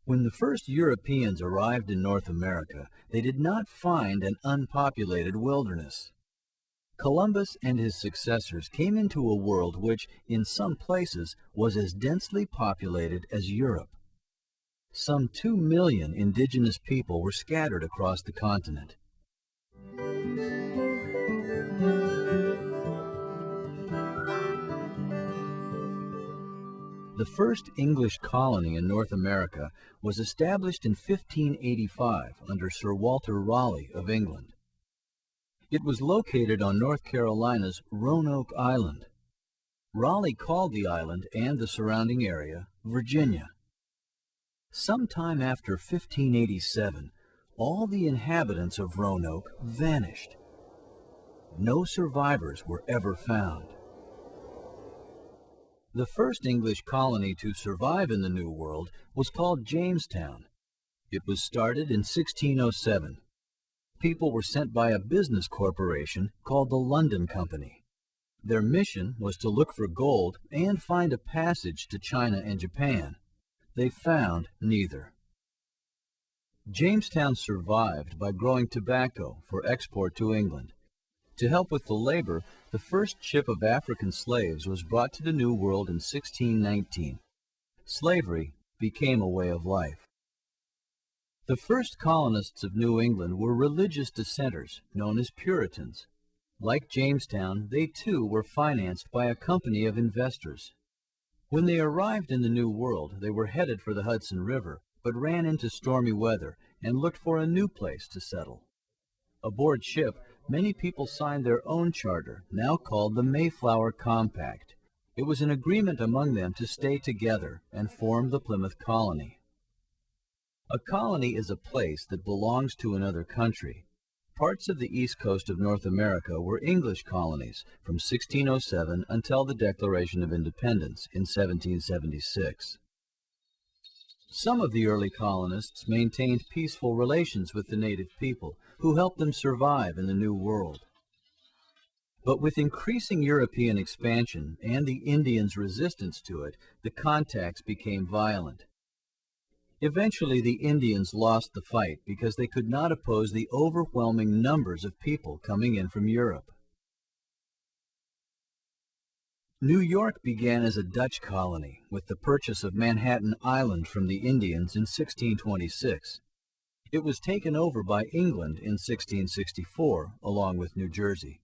When the first Europeans arrived in North America, they did not find an unpopulated wilderness. Columbus and his successors came into a world which, in some places, was as densely populated as Europe. Some 2 million indigenous people were scattered across the continent. The first English colony in North America was established in 1585 under Sir Walter Raleigh of England. It was located on North Carolina's Roanoke Island. Raleigh called the island and the surrounding area Virginia. Sometime after 1587, all the inhabitants of Roanoke vanished. No survivors were ever found. The first English colony to survive in the New World was called Jamestown. It was started in 1607. People were sent by a business corporation called the London Company. Their mission was to look for gold and find a passage to China and Japan. They found neither. Jamestown survived by growing tobacco for export to England. To help with the labor, the first ship of African slaves was brought to the New World in 1619. Slavery became a way of life. The first colonists of New England were religious dissenters known as Puritans. Like Jamestown, they too were financed by a company of investors. When they arrived in the New World, they were headed for the Hudson River, but ran into stormy weather and looked for a new place to settle. Aboard ship, many people signed their own charter, now called the Mayflower Compact. It was an agreement among them to stay together and form the Plymouth Colony. A colony is a place that belongs to another country. Parts of the east coast of North America were English colonies from 1607 until the Declaration of Independence in 1776. Some of the early colonists maintained peaceful relations with the native people, who helped them survive in the New World. But with increasing European expansion and the Indians' resistance to it, the contacts became violent. Eventually, the Indians lost the fight because they could not oppose the overwhelming numbers of people coming in from Europe. New York began as a Dutch colony with the purchase of Manhattan Island from the Indians in 1626. It was taken over by England in 1664, along with New Jersey.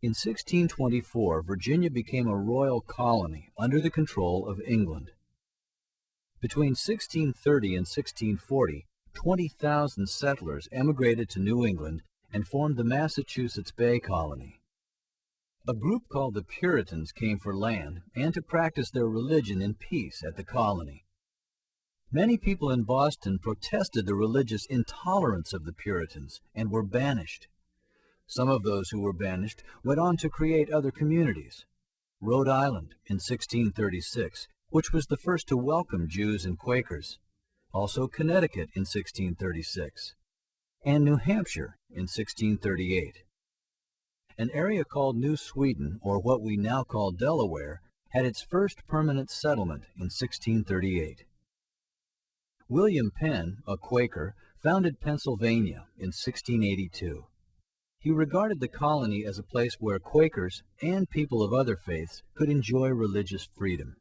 In 1624, Virginia became a royal colony under the control of England. Between 1630 and 1640, 20,000 settlers emigrated to New England and formed the Massachusetts Bay Colony. A group called the Puritans came for land and to practice their religion in peace at the colony. Many people in Boston protested the religious intolerance of the Puritans and were banished. Some of those who were banished went on to create other communities. Rhode Island in 1636, which was the first to welcome Jews and Quakers. Also Connecticut in 1636, and New Hampshire in 1638. An area called New Sweden, or what we now call Delaware, had its first permanent settlement in 1638. William Penn, a Quaker, founded Pennsylvania in 1682. He regarded the colony as a place where Quakers and people of other faiths could enjoy religious freedom.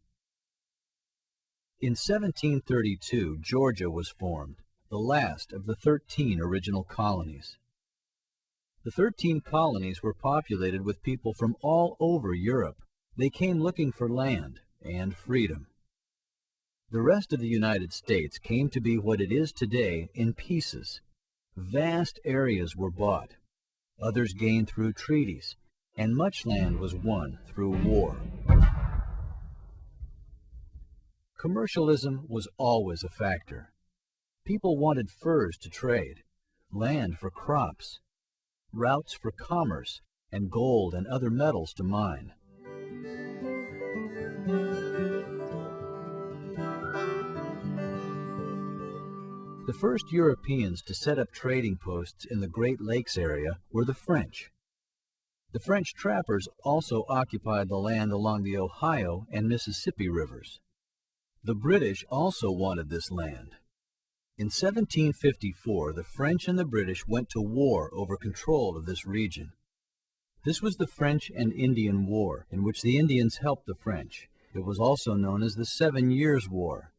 In 1732, Georgia was formed, the last of the 13 original colonies. The 13 colonies were populated with people from all over Europe. They came looking for land and freedom. The rest of the United States came to be what it is today in pieces. Vast areas were bought, others gained through treaties, and much land was won through war. Commercialism was always a factor. People wanted furs to trade, land for crops, routes for commerce, and gold and other metals to mine. The first Europeans to set up trading posts in the Great Lakes area were the French. The French trappers also occupied the land along the Ohio and Mississippi rivers. The British also wanted this land. In 1754, the French and the British went to war over control of this region. This was the French and Indian War, in which the Indians helped the French. It was also known as the 7 Years' War.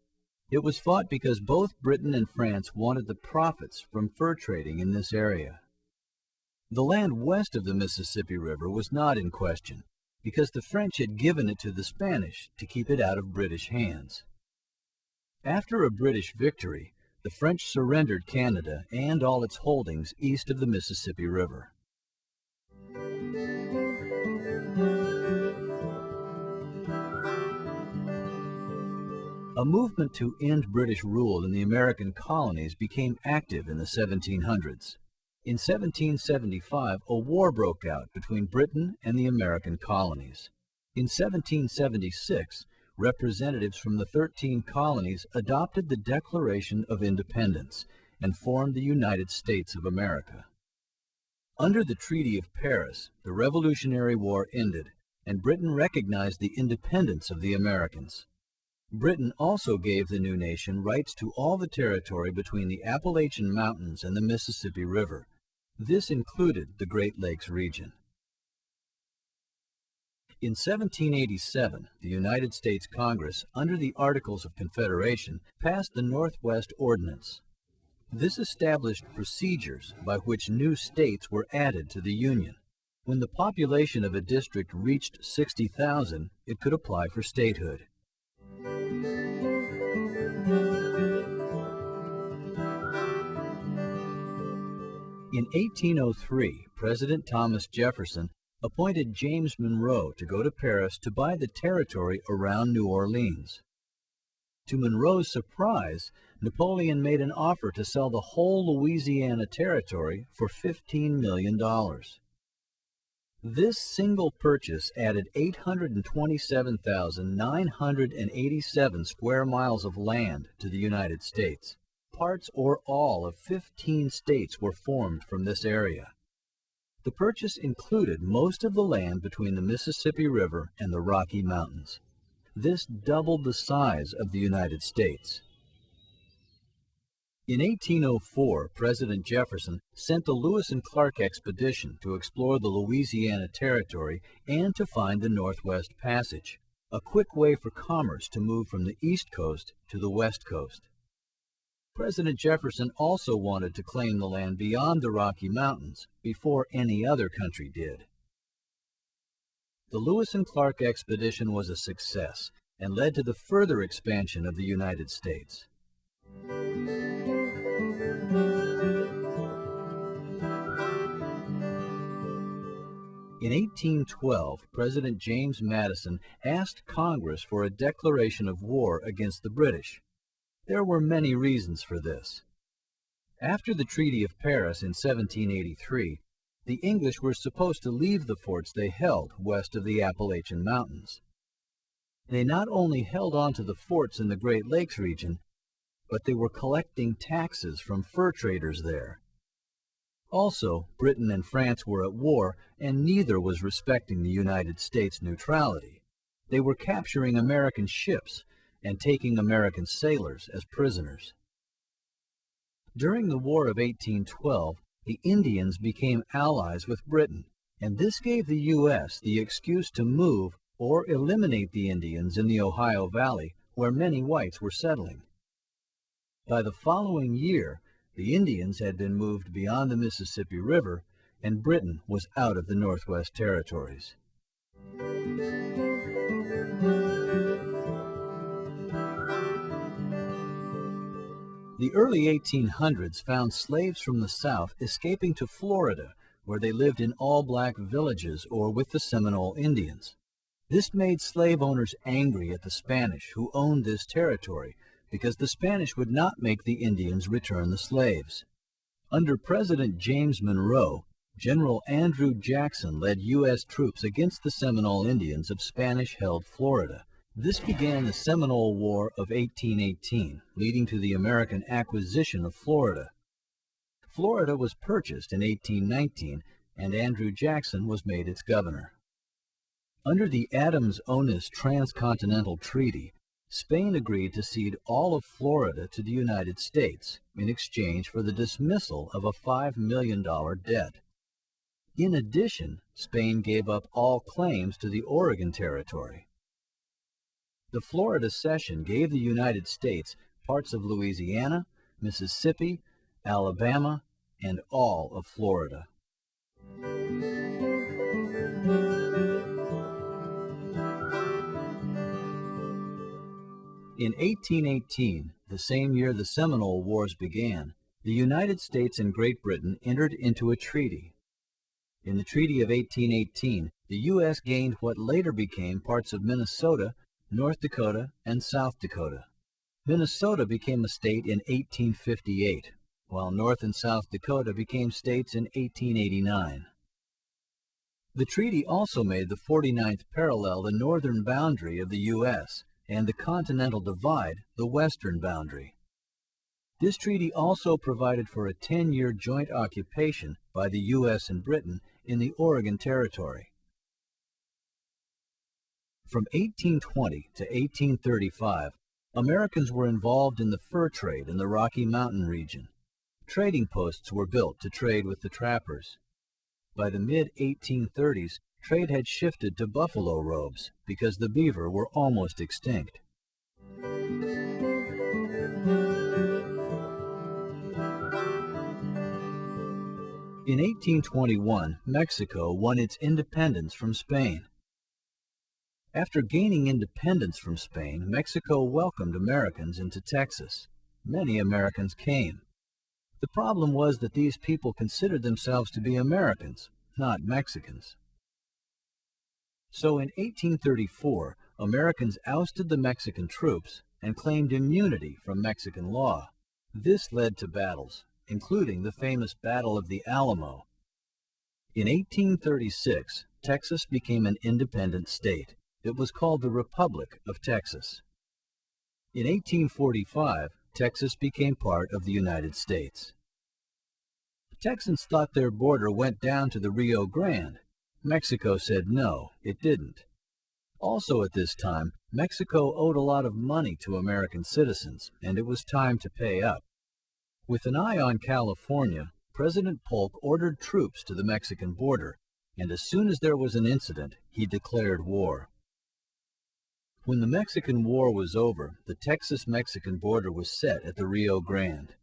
It was fought because both Britain and France wanted the profits from fur trading in this area. The land west of the Mississippi River was not in question, because the French had given it to the Spanish to keep it out of British hands. After a British victory, the French surrendered Canada and all its holdings east of the Mississippi River. A movement to end British rule in the American colonies became active in the 1700s. In 1775, a war broke out between Britain and the American colonies. In 1776, representatives from the 13 colonies adopted the Declaration of Independence and formed the United States of America. Under the Treaty of Paris, the Revolutionary War ended, and Britain recognized the independence of the Americans. Britain also gave the new nation rights to all the territory between the Appalachian Mountains and the Mississippi River. This included the Great Lakes region. In 1787, the United States Congress, under the Articles of Confederation, passed the Northwest Ordinance. This established procedures by which new states were added to the Union. When the population of a district reached 60,000, it could apply for statehood. In 1803, President Thomas Jefferson appointed James Monroe to go to Paris to buy the territory around New Orleans. To Monroe's surprise, Napoleon made an offer to sell the whole Louisiana territory for $15 million. This single purchase added 827,987 square miles of land to the United States. Parts or all of 15 states were formed from this area. The purchase included most of the land between the Mississippi River and the Rocky Mountains. This doubled the size of the United States. In 1804, President Jefferson sent the Lewis and Clark expedition to explore the Louisiana Territory and to find the Northwest Passage, a quick way for commerce to move from the East Coast to the West Coast. President Jefferson also wanted to claim the land beyond the Rocky Mountains before any other country did. The Lewis and Clark expedition was a success and led to the further expansion of the United States. In 1812, President James Madison asked Congress for a declaration of war against the British. There were many reasons for this. After the Treaty of Paris in 1783, the English were supposed to leave the forts they held west of the Appalachian Mountains. They not only held on to the forts in the Great Lakes region, but they were collecting taxes from fur traders there. Also, Britain and France were at war, and neither was respecting the United States' neutrality. They were capturing American ships and taking American sailors as prisoners. During the War of 1812, the Indians became allies with Britain, and this gave the U.S. the excuse to move or eliminate the Indians in the Ohio Valley, where many whites were settling. By the following year, the Indians had been moved beyond the Mississippi River, and Britain was out of the Northwest Territories. The early 1800s found slaves from the South escaping to Florida, where they lived in all-black villages or with the Seminole Indians. This made slave owners angry at the Spanish who owned this territory, because the Spanish would not make the Indians return the slaves. Under President James Monroe, General Andrew Jackson led U.S. troops against the Seminole Indians of Spanish-held Florida. This began the Seminole War of 1818, leading to the American acquisition of Florida. Florida was purchased in 1819, and Andrew Jackson was made its governor. Under the Adams-Onis Transcontinental Treaty, Spain agreed to cede all of Florida to the United States in exchange for the dismissal of a $5 million debt. In addition, Spain gave up all claims to the Oregon Territory. The Florida Cession gave the United States parts of Louisiana, Mississippi, Alabama, and all of Florida. In 1818, the same year the Seminole Wars began, the United States and Great Britain entered into a treaty. In the Treaty of 1818, the U.S. gained what later became parts of Minnesota, North Dakota, and South Dakota. Minnesota became a state in 1858, while North and South Dakota became states in 1889. The treaty also made the 49th parallel the northern boundary of the U.S., and the Continental Divide the western boundary. This treaty also provided for a 10-year joint occupation by the U.S. and Britain in the Oregon Territory. From 1820 to 1835, Americans were involved in the fur trade in the Rocky Mountain region. Trading posts were built to trade with the trappers. By the mid-1830s, trade had shifted to buffalo robes because the beaver were almost extinct. In 1821, Mexico won its independence from Spain. After gaining independence from Spain, Mexico welcomed Americans into Texas. Many Americans came. The problem was that these people considered themselves to be Americans, not Mexicans. So in 1834, Americans ousted the Mexican troops and claimed immunity from Mexican law. This led to battles, including the famous Battle of the Alamo. In 1836, Texas became an independent state. It was called the Republic of Texas. In 1845, Texas became part of the United States. The Texans thought their border went down to the Rio Grande. Mexico said no, it didn't. Also at this time, Mexico owed a lot of money to American citizens, and it was time to pay up. With an eye on California, President Polk ordered troops to the Mexican border, and as soon as there was an incident, he declared war. When the Mexican War was over, the Texas-Mexican border was set at the Rio Grande.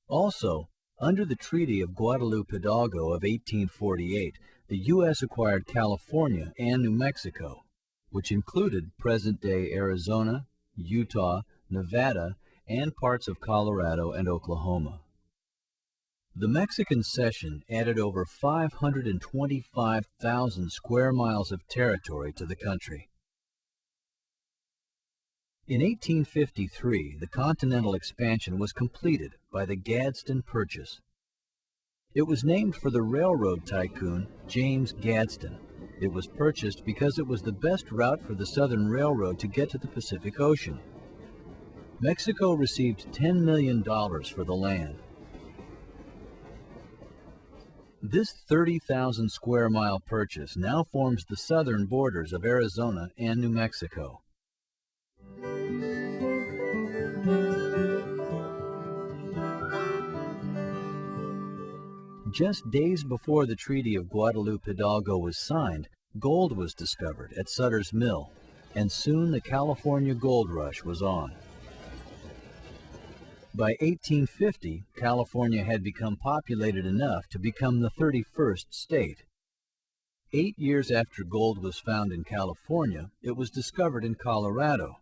Also, under the Treaty of Guadalupe-Hidalgo of 1848, the U.S. acquired California and New Mexico, which included present-day Arizona, Utah, Nevada, and parts of Colorado and Oklahoma. The Mexican cession added over 525,000 square miles of territory to the country. In 1853, the continental expansion was completed by the Gadsden Purchase. It was named for the railroad tycoon James Gadsden. It was purchased because it was the best route for the Southern Railroad to get to the Pacific Ocean. Mexico received $10 million for the land. This 30,000 square mile purchase now forms the southern borders of Arizona and New Mexico. Just days before the Treaty of Guadalupe-Hidalgo was signed, gold was discovered at Sutter's Mill, and soon the California gold rush was on. By 1850, California had become populated enough to become the 31st state. 8 years after gold was found in California, it was discovered in Colorado.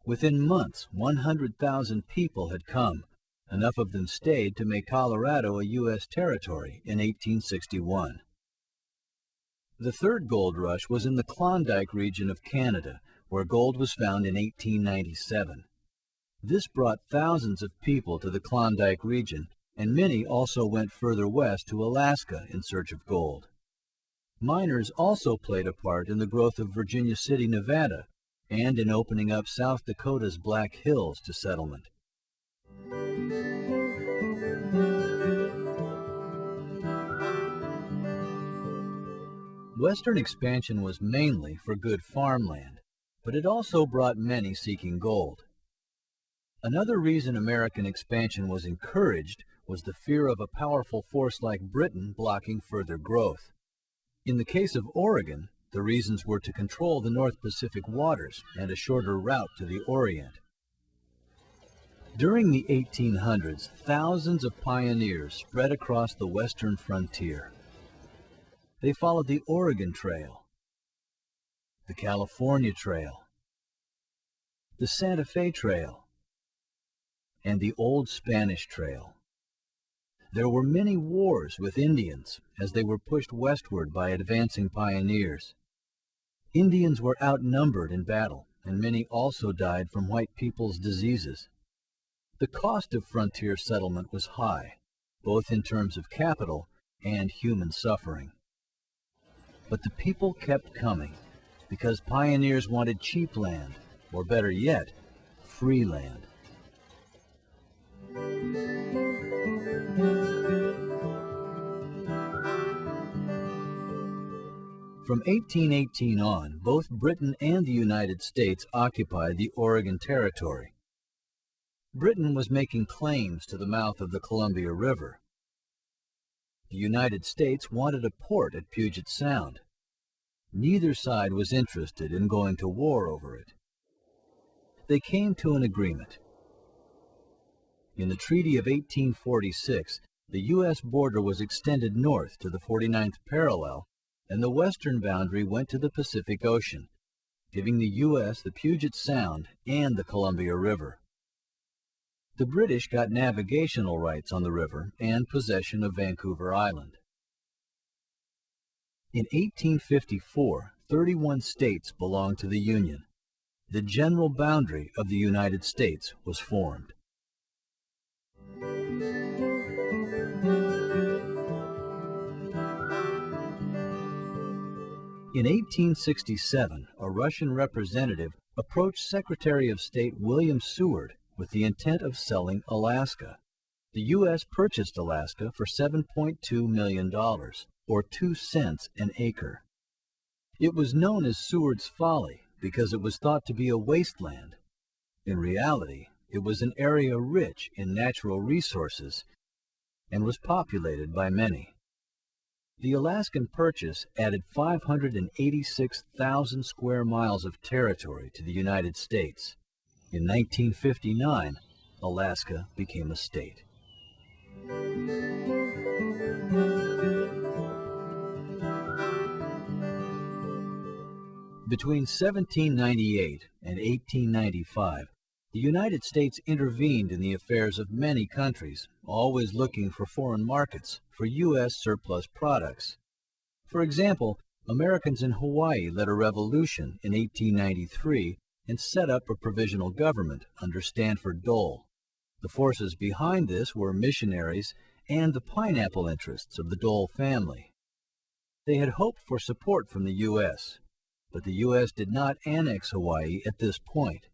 Within months, 100,000 people had come. Enough of them stayed to make Colorado a U.S. territory in 1861. The third gold rush was in the Klondike region of Canada, where gold was found in 1897. This brought thousands of people to the Klondike region, and many also went further west to Alaska in search of gold. Miners also played a part in the growth of Virginia City, Nevada, and in opening up South Dakota's Black Hills to settlement. Western expansion was mainly for good farmland, but it also brought many seeking gold. Another reason American expansion was encouraged was the fear of a powerful force like Britain blocking further growth. In the case of Oregon, the reasons were to control the North Pacific waters and a shorter route to the Orient. During the 1800s, thousands of pioneers spread across the western frontier. They followed the Oregon Trail, the California Trail, the Santa Fe Trail, and the Old Spanish Trail. There were many wars with Indians as they were pushed westward by advancing pioneers. Indians were outnumbered in battle, and many also died from white people's diseases. The cost of frontier settlement was high, both in terms of capital and human suffering. But the people kept coming because pioneers wanted cheap land, or better yet, free land. From 1818 on, both Britain and the United States occupied the Oregon Territory. Britain was making claims to the mouth of the Columbia River. The United States wanted a port at Puget Sound. Neither side was interested in going to war over it. They came to an agreement. In the Treaty of 1846, the U.S. border was extended north to the 49th parallel, and the western boundary went to the Pacific Ocean, giving the U.S. the Puget Sound and the Columbia River. The British got navigational rights on the river and possession of Vancouver Island. In 1854, 31 states belonged to the Union. The general boundary of the United States was formed. In 1867, a Russian representative approached Secretary of State William Seward with the intent of selling Alaska. The U.S. purchased Alaska for $7.2 million, or 2 cents an acre. It was known as Seward's Folly because it was thought to be a wasteland. In reality, it was an area rich in natural resources and was populated by many. The Alaskan Purchase added 586,000 square miles of territory to the United States. In 1959, Alaska became a state. Between 1798 and 1895, the United States intervened in the affairs of many countries, always looking for foreign markets for U.S. surplus products. For example, Americans in Hawaii led a revolution in 1893 and set up a provisional government under Stanford Dole. The forces behind this were missionaries and the pineapple interests of the Dole family. They had hoped for support from the U.S., but the U.S. did not annex Hawaii at this point.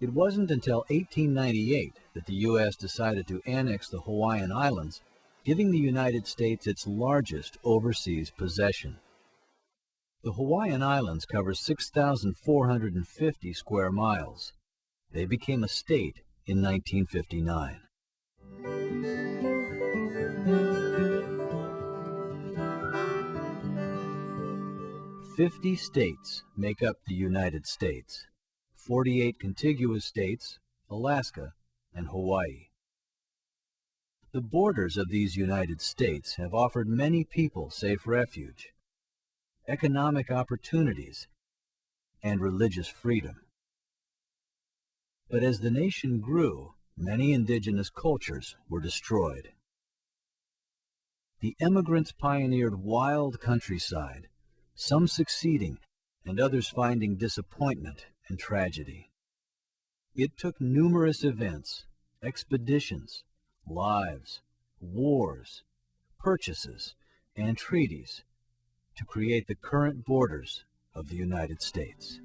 It wasn't until 1898 that the U.S. decided to annex the Hawaiian Islands, giving the United States its largest overseas possession. The Hawaiian Islands cover 6,450 square miles. They became a state in 1959. "50 states make up the United States. 48 contiguous states, Alaska, and Hawaii. The borders of these United States have offered many people safe refuge, economic opportunities, and religious freedom. But as the nation grew, many indigenous cultures were destroyed. The emigrants pioneered wild countryside, some succeeding and others finding disappointment and tragedy. It took numerous events, expeditions, lives, wars, purchases, and treaties to create the current borders of the United States."